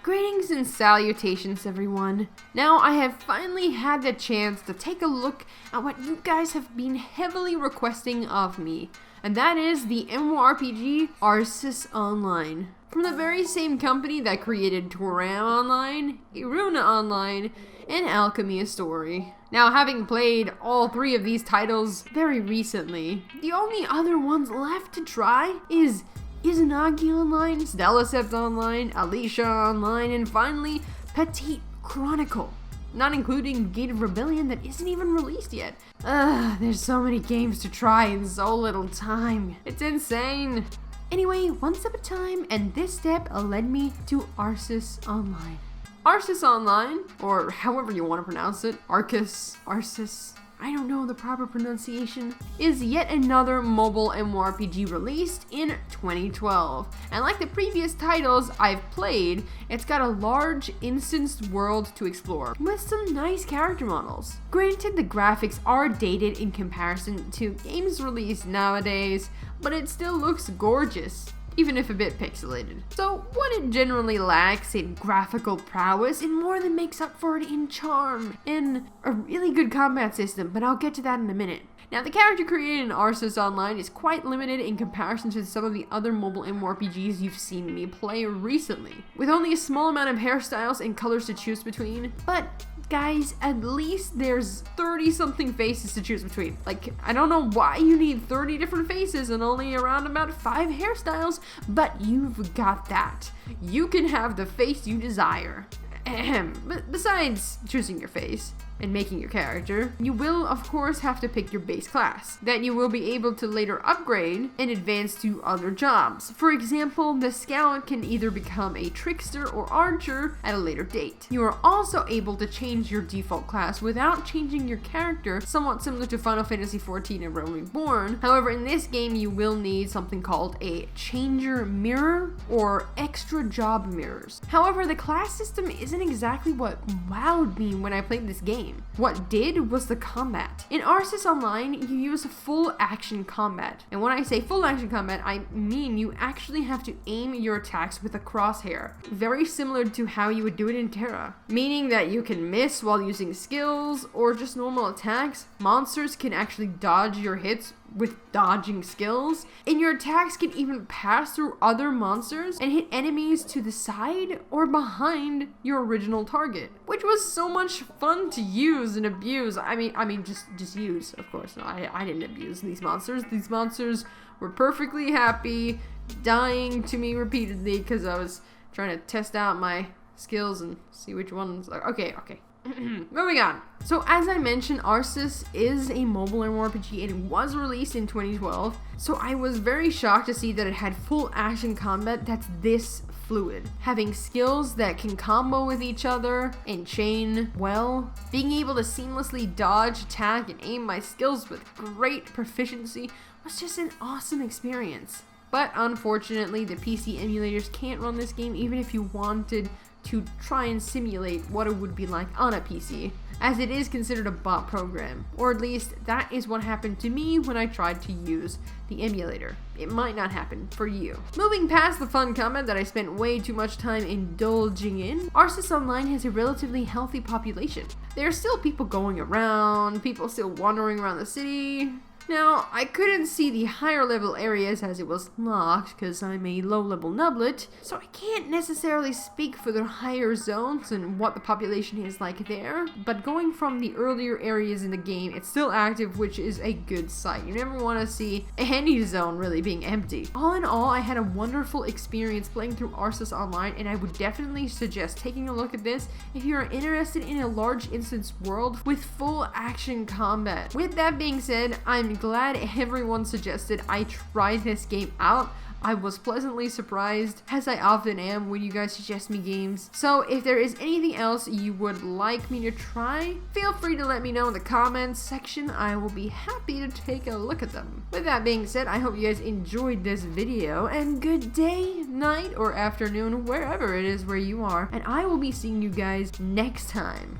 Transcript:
Greetings and salutations, everyone. Now I have finally had the chance to take a look at what you guys have been heavily requesting of me, and that is the MMORPG Aurcus Online. From the very same company that created Toram Online, Iruna Online, and Alchemy A Story. Now, having played all three of these titles very recently, the only other ones left to try is Izanagi Online, Stellacept Online, Alicia Online, and finally, Petite Chronicle. Not including Gate of Rebellion that isn't even released yet. There's so many games to try in so little time. It's insane. Anyway, one step at a time, and this step led me to Aurcus Online. Aurcus Online, or however you want to pronounce it, Aurcus, I don't know the proper pronunciation, is yet another mobile MMORPG released in 2012. And like the previous titles I've played, it's got a large instanced world to explore, with some nice character models. Granted, the graphics are dated in comparison to games released nowadays, but it still looks gorgeous, even if a bit pixelated. So what it generally lacks in graphical prowess, it more than makes up for it in charm and a really good combat system, but I'll get to that in a minute. Now, the character created in Aurcus Online is quite limited in comparison to some of the other mobile MMORPGs you've seen me play recently, with only a small amount of hairstyles and colors to choose between. But guys, at least there's 30-something faces to choose between. Like, I don't know why you need 30 different faces and only around about 5 hairstyles, but you've got that. You can have the face you desire. But besides choosing your face and making your character, you will of course have to pick your base class that you will be able to later upgrade and advance to other jobs. For example, the scout can either become a trickster or archer at a later date. You are also able to change your default class without changing your character, somewhat similar to Final Fantasy XIV and Realm Reborn. However, in this game you will need something called a changer mirror or extra job mirrors. However, the class system isn't exactly what wowed me when I played this game. What did was the combat. In Aurcus Online, you use full action combat. And when I say full action combat, I mean you actually have to aim your attacks with a crosshair. Very similar to how you would do it in Terra. Meaning that you can miss while using skills or just normal attacks. Monsters can actually dodge your hits with dodging skills, and your attacks can even pass through other monsters and hit enemies to the side or behind your original target, which was so much fun to use and abuse. I mean just use, of course. No, I didn't abuse these monsters. These monsters were perfectly happy dying to me repeatedly because I was trying to test out my skills and see which ones. Okay. Moving on. So as I mentioned, Aurcus is a mobile MMORPG and it was released in 2012. So I was very shocked to see that it had full action combat that's this fluid. Having skills that can combo with each other and chain well. Being able to seamlessly dodge, attack, and aim my skills with great proficiency was just an awesome experience. But unfortunately, the PC emulators can't run this game even if you wanted to try and simulate what it would be like on a PC, as it is considered a bot program, or at least that is what happened to me when I tried to use the emulator. It might not happen for you. Moving past the fun combat that I spent way too much time indulging in, Aurcus Online has a relatively healthy population. There are still people going around, people still wandering around the city. Now, I couldn't see the higher level areas as it was locked because I'm a low level nublet, so I can't necessarily speak for the higher zones and what the population is like there, but going from the earlier areas in the game, it's still active, which is a good sight. You never want to see any zone really being empty. All in all, I had a wonderful experience playing through Aurcus Online, and I would definitely suggest taking a look at this if you are interested in a large instance world with full action combat. With that being said, I'm glad everyone suggested I try this game out. I was pleasantly surprised, as I often am when you guys suggest me games. So if there is anything else you would like me to try, feel free to let me know in the comments section. I will be happy to take a look at them. With that being said, I hope you guys enjoyed this video, and good day, night, or afternoon, wherever it is where you are, and I will be seeing you guys next time.